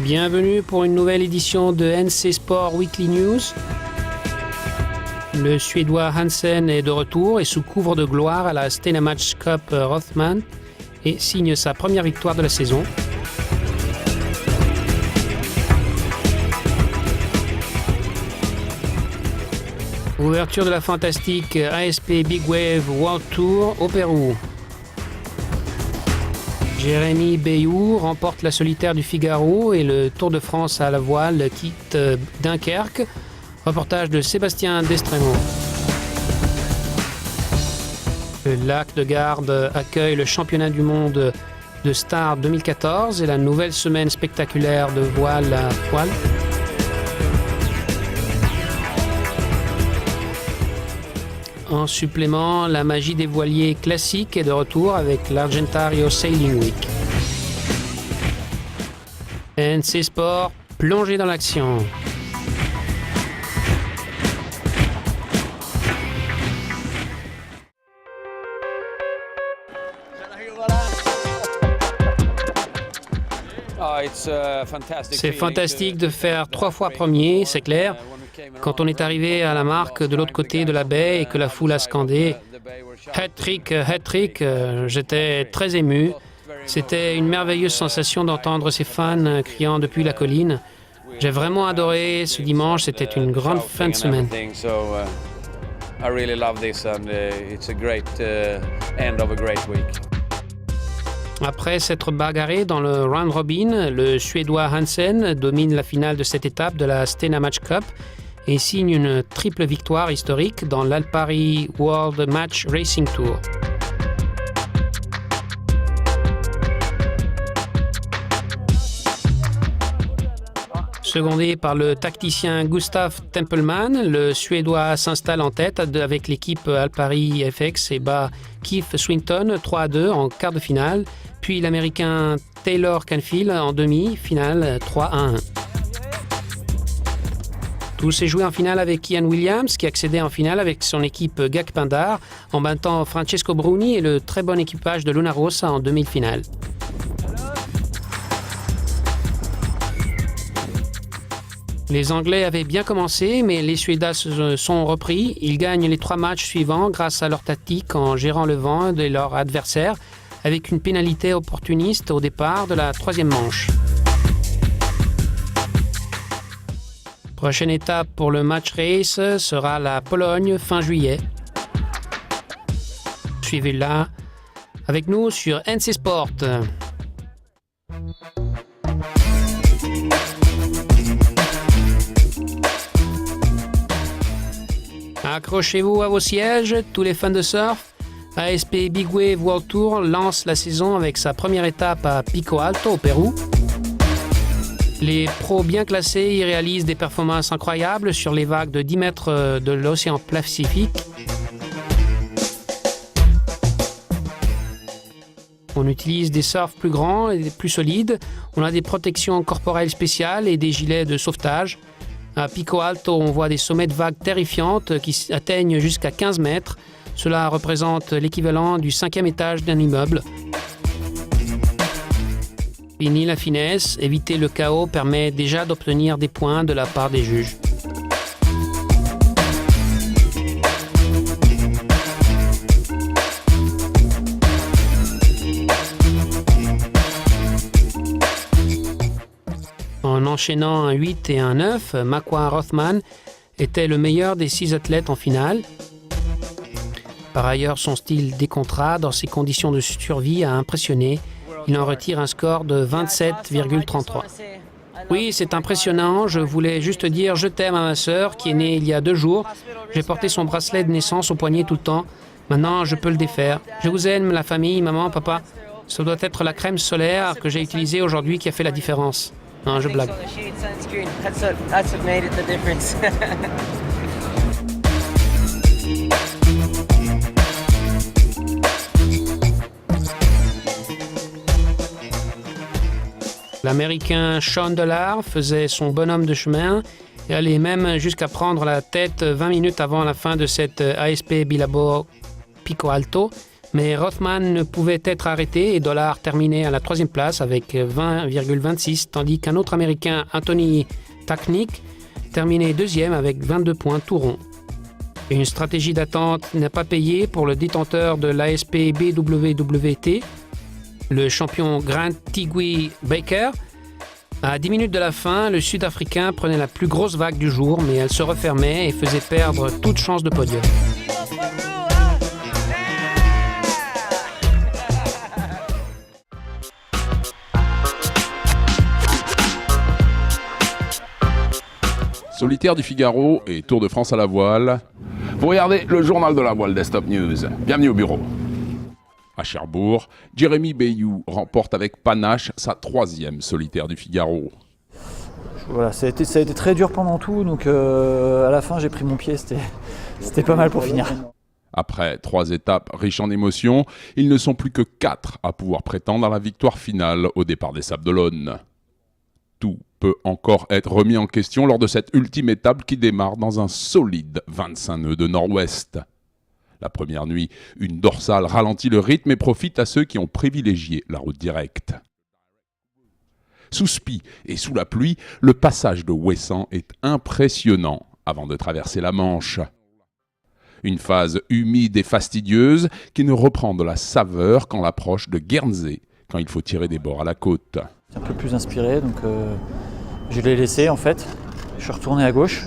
Bienvenue pour une nouvelle édition de NC Sport Weekly News. Le Suédois Hansen est de retour et sous couvre de gloire à la Stena Match Cup Rothman et signe sa première victoire de la saison. Ouverture de la fantastique ASP Big Wave World Tour au Pérou. Jérémy Bayou remporte la solitaire du Figaro et le Tour de France à la voile quitte Dunkerque. Reportage de Sébastien Destremo. Le lac de Garde accueille le championnat du monde de Star 2014 et la nouvelle semaine spectaculaire de voile à voile. En supplément, la magie des voiliers classiques est de retour avec l'Argentario Sailing Week. NC Sport, plongé dans l'action. C'est fantastique de faire 3 fois premier, c'est clair. Quand on est arrivé à la marque de l'autre côté de la baie et que la foule a scandé « Hat-trick, hat-trick », j'étais très ému. C'était une merveilleuse sensation d'entendre ces fans criant depuis la colline. J'ai vraiment adoré ce dimanche, c'était une grande fin de semaine. Après s'être bagarré dans le round robin, le Suédois Hansen domine la finale de cette étape de la Stena Match Cup et signe une triple victoire historique dans l'Alpari World Match Racing Tour. Secondé par le tacticien Gustav Tempelman, le Suédois s'installe en tête avec l'équipe Alpari FX et bat Keith Swinton 3-2 en quart de finale, puis l'Américain Taylor Canfield en demi-finale 3-1. Tout s'est joué en finale avec Ian Williams qui accédait en finale avec son équipe Gak Pindar en battant Francesco Bruni et le très bon équipage de Luna Rossa en demi-finale. Les Anglais avaient bien commencé, mais les Suédois se sont repris. Ils gagnent les 3 matchs suivants grâce à leur tactique en gérant le vent de leur adversaire avec une pénalité opportuniste au départ de la 3e manche. Prochaine étape pour le match race sera la Pologne fin juillet. Suivez-la avec nous sur NC Sport. Accrochez-vous à vos sièges, tous les fans de surf. ASP Big Wave World Tour lance la saison avec sa première étape à Pico Alto au Pérou. Les pros bien classés y réalisent des performances incroyables sur les vagues de 10 mètres de l'océan Pacifique. On utilise des surfs plus grands et plus solides. On a des protections corporelles spéciales et des gilets de sauvetage. À Pico Alto, on voit des sommets de vagues terrifiantes qui atteignent jusqu'à 15 mètres. Cela représente l'équivalent du 5e étage d'un immeuble. Fini la finesse, éviter le chaos permet déjà d'obtenir des points de la part des juges. En enchaînant un 8 et un 9, Makwan Rothman était le meilleur des 6 athlètes en finale. Par ailleurs, son style décontracté dans ses conditions de survie a impressionné. Il en retire un score de 27,33. Oui, c'est impressionnant. Je voulais juste dire je t'aime à ma sœur qui est née il y a 2 jours. J'ai porté son bracelet de naissance au poignet tout le temps. Maintenant, je peux le défaire. Je vous aime, la famille, maman, papa. Ça doit être la crème solaire que j'ai utilisée aujourd'hui qui a fait la différence. Non, je blague. L'Américain Sean Dollard faisait son bonhomme de chemin et allait même jusqu'à prendre la tête 20 minutes avant la fin de cette ASP Billabong Pico Alto. Mais Rothman ne pouvait être arrêté et Dollard terminait à la 3e place avec 20,26, tandis qu'un autre Américain, Anthony Tachnik, terminait 2e avec 22 points tout rond. Une stratégie d'attente n'a pas payé pour le détenteur de l'ASP BWWT, le champion Grant Tigui Baker. À 10 minutes de la fin, le Sud-Africain prenait la plus grosse vague du jour, mais elle se refermait et faisait perdre toute chance de podium. Solitaire du Figaro et Tour de France à la voile. Vous regardez le journal de la voile Desktop News. Bienvenue au bureau. À Cherbourg, Jérémy Bayou remporte avec panache sa 3e solitaire du Figaro. Voilà, ça a été très dur pendant tout, donc à la fin j'ai pris mon pied, c'était pas mal pour finir. Après 3 étapes riches en émotions, ils ne sont plus que 4 à pouvoir prétendre à la victoire finale au départ des Sables d'Olonne. Tout peut encore être remis en question lors de cette ultime étape qui démarre dans un solide 25 nœuds de nord-ouest. La première nuit, une dorsale ralentit le rythme et profite à ceux qui ont privilégié la route directe. Sous spi et sous la pluie, le passage de Ouessant est impressionnant avant de traverser la Manche. Une phase humide et fastidieuse qui ne reprend de la saveur qu'en l'approche de Guernsey, quand il faut tirer des bords à la côte. Un peu plus inspiré, donc je l'ai laissé en fait. Je suis retourné à gauche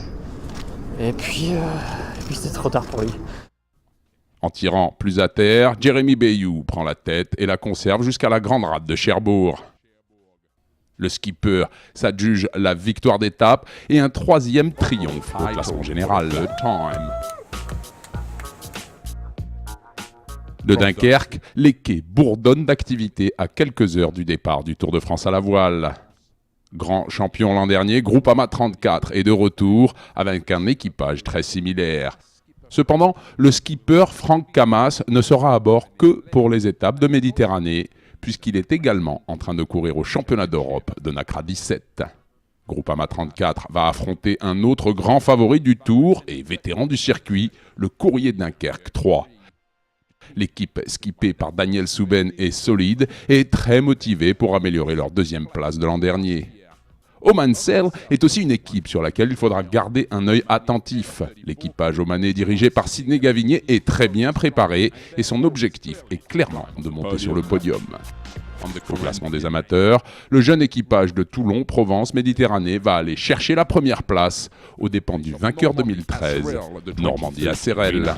et puis c'était trop tard pour lui. En tirant plus à terre, Jérémy Bayou prend la tête et la conserve jusqu'à la grande rade de Cherbourg. Le skipper s'adjuge la victoire d'étape et un 3e triomphe au classement général, le Time. De Dunkerque, les quais bourdonnent d'activité à quelques heures du départ du Tour de France à la voile. Grand champion l'an dernier, Groupama 34 est de retour avec un équipage très similaire. Cependant, le skipper Franck Camas ne sera à bord que pour les étapes de Méditerranée, puisqu'il est également en train de courir au championnat d'Europe de Nacra 17. Groupama 34 va affronter un autre grand favori du Tour et vétéran du circuit, le Courrier de Dunkerque 3. L'équipe skippée par Daniel Souben est solide et très motivée pour améliorer leur 2e place de l'an dernier. Oman Sail est aussi une équipe sur laquelle il faudra garder un œil attentif. L'équipage omanais dirigé par Sidney Gavinier est très bien préparé et son objectif est clairement de monter sur le podium. Au classement des amateurs, le jeune équipage de Toulon, Provence, Méditerranée va aller chercher la première place aux dépens du vainqueur 2013, Normandie Acerel.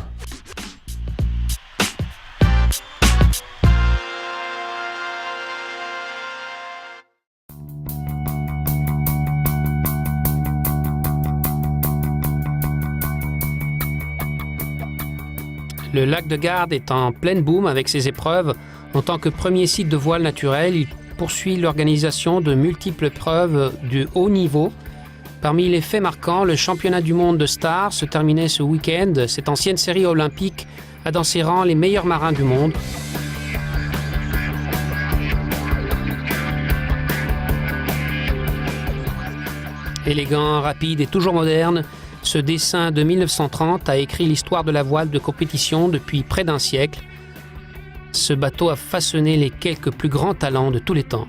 Le lac de Garde est en pleine boom avec ses épreuves. En tant que premier site de voile naturel, il poursuit l'organisation de multiples épreuves de haut niveau. Parmi les faits marquants, le championnat du monde de stars se terminait ce week-end. Cette ancienne série olympique a dans ses rangs les meilleurs marins du monde. Élégant, rapide et toujours moderne, ce dessin de 1930 a écrit l'histoire de la voile de compétition depuis près d'un siècle. Ce bateau a façonné les quelques plus grands talents de tous les temps.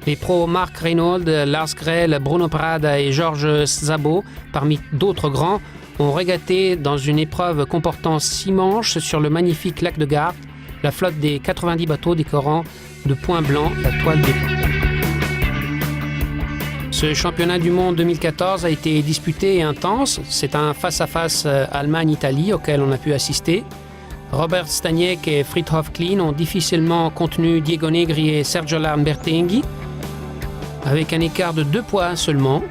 Les pros Mark Reynolds, Lars Grell, Bruno Prada et Georges Szabó, parmi d'autres grands, ont régaté dans une épreuve comportant 6 manches sur le magnifique lac de Garde, la flotte des 90 bateaux décorant de points blancs la toile des ponts. Ce championnat du monde 2014 a été disputé et intense. C'est un face-à-face Allemagne-Italie auquel on a pu assister. Robert Staniek et Fridtjof Kleen ont difficilement contenu Diego Negri et Sergio Lambertenghi, avec un écart de 2 points seulement.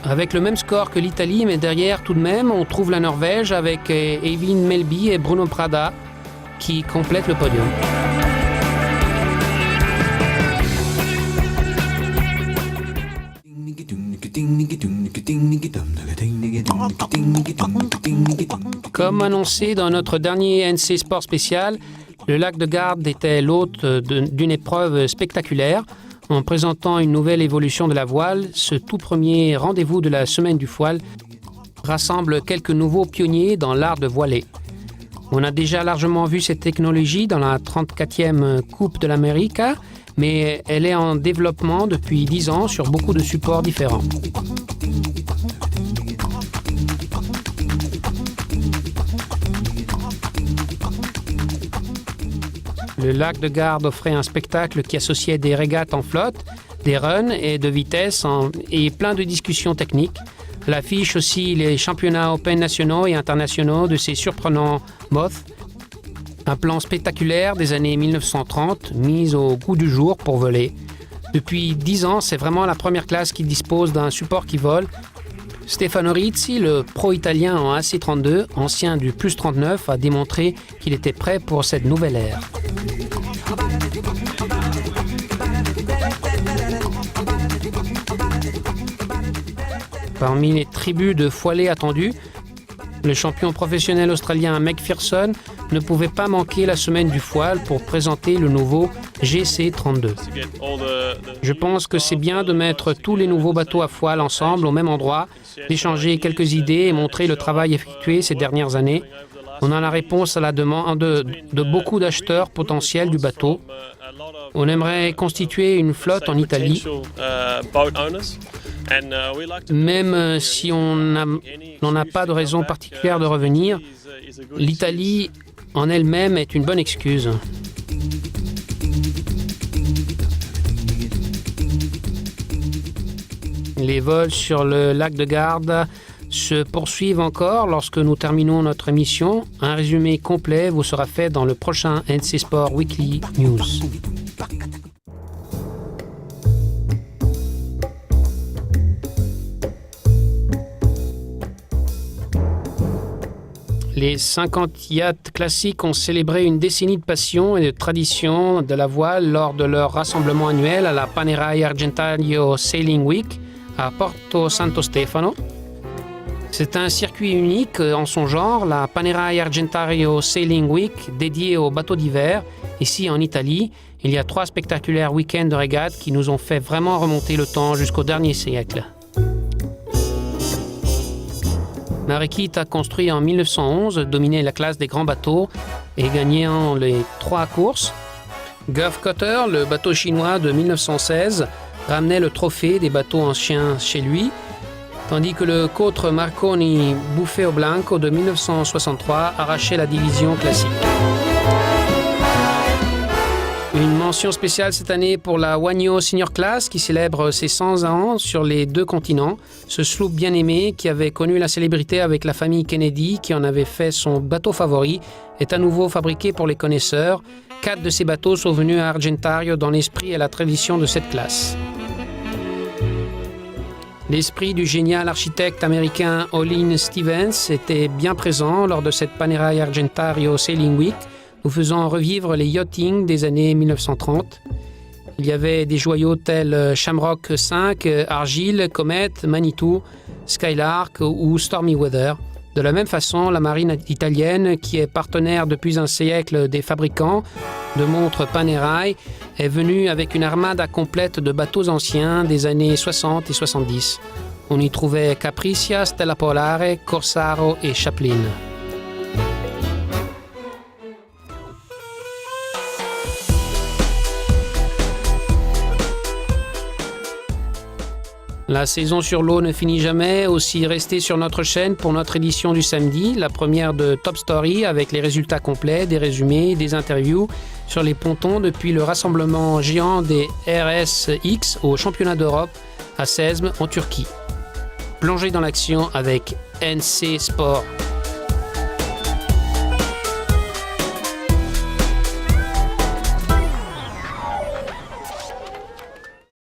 Avec le même score que l'Italie, mais derrière tout de même, on trouve la Norvège avec Eivind Melby et Bruno Prada qui complètent le podium. Comme annoncé dans notre dernier NC Sport spécial, le lac de Garde était l'hôte d'une épreuve spectaculaire. en présentant une nouvelle évolution de la voile. Ce tout premier rendez-vous de la Semaine du Voile rassemble quelques nouveaux pionniers dans l'art de voiler. On a déjà largement vu cette technologie dans la 34e Coupe de l'Amérique, mais elle est en développement depuis 10 ans sur beaucoup de supports différents. Le lac de Garde offrait un spectacle qui associait des régates en flotte, des runs et de vitesse et plein de discussions techniques. À l'affiche aussi les championnats open nationaux et internationaux de ces surprenants moths. Un plan spectaculaire des années 1930 mis au goût du jour pour voler. Depuis 10 ans, c'est vraiment la première classe qui dispose d'un support qui vole. Stefano Rizzi, le pro italien en AC32, ancien du plus 39, a démontré qu'il était prêt pour cette nouvelle ère. Parmi les tribus de foilés attendus, le champion professionnel australien McPherson ne pouvait pas manquer la semaine du foile pour présenter le nouveau GC32. Je pense que c'est bien de mettre tous les nouveaux bateaux à voile ensemble au même endroit, d'échanger quelques idées et montrer le travail effectué ces dernières années. On a la réponse à la demande de beaucoup d'acheteurs potentiels du bateau. On aimerait constituer une flotte en Italie. Même si on n'a pas de raison particulière de revenir, l'Italie en elle-même est une bonne excuse. Les vols sur le lac de Garde se poursuivent encore lorsque nous terminons notre émission. Un résumé complet vous sera fait dans le prochain NC Sport Weekly News. Les 50 yachts classiques ont célébré une décennie de passion et de tradition de la voile lors de leur rassemblement annuel à la Panerai Argentario Sailing Week à Porto Santo Stefano. C'est un circuit unique en son genre, la Panerai Argentario Sailing Week, dédiée aux bateaux d'hiver. Ici en Italie, il y a 3 spectaculaires week-ends de régates qui nous ont fait vraiment remonter le temps jusqu'au dernier siècle. Marikit a construit en 1911, dominé la classe des grands bateaux et gagné les 3 courses. Gulf Cutter, le bateau chinois de 1916, ramenait le trophée des bateaux anciens chez lui, tandis que le Côtre Marconi Buffeo Blanco de 1963 arrachait la division classique. Une mention spéciale cette année pour la Wagno Senior Class qui célèbre ses 100 ans sur les 2 continents. Ce sloop bien aimé qui avait connu la célébrité avec la famille Kennedy qui en avait fait son bateau favori est à nouveau fabriqué pour les connaisseurs. 4 de ces bateaux sont venus à Argentario dans l'esprit et la tradition de cette classe. L'esprit du génial architecte américain Olin Stevens était bien présent lors de cette Panerai Argentario Sailing Week, nous faisant revivre les yachting des années 1930. Il y avait des joyaux tels Shamrock 5, Argyle, Comet, Manitou, Skylark ou Stormy Weather. De la même façon, la marine italienne, qui est partenaire depuis un siècle des fabricants de montres Panerai, est venue avec une armada complète de bateaux anciens des années 60 et 70. On y trouvait Capricia, Stella Polare, Corsaro et Chaplin. La saison sur l'eau ne finit jamais, aussi restez sur notre chaîne pour notre édition du samedi, la première de Top Story avec les résultats complets, des résumés, des interviews sur les pontons depuis le rassemblement géant des RSX au championnat d'Europe à Sezme en Turquie. Plongez dans l'action avec NC Sport.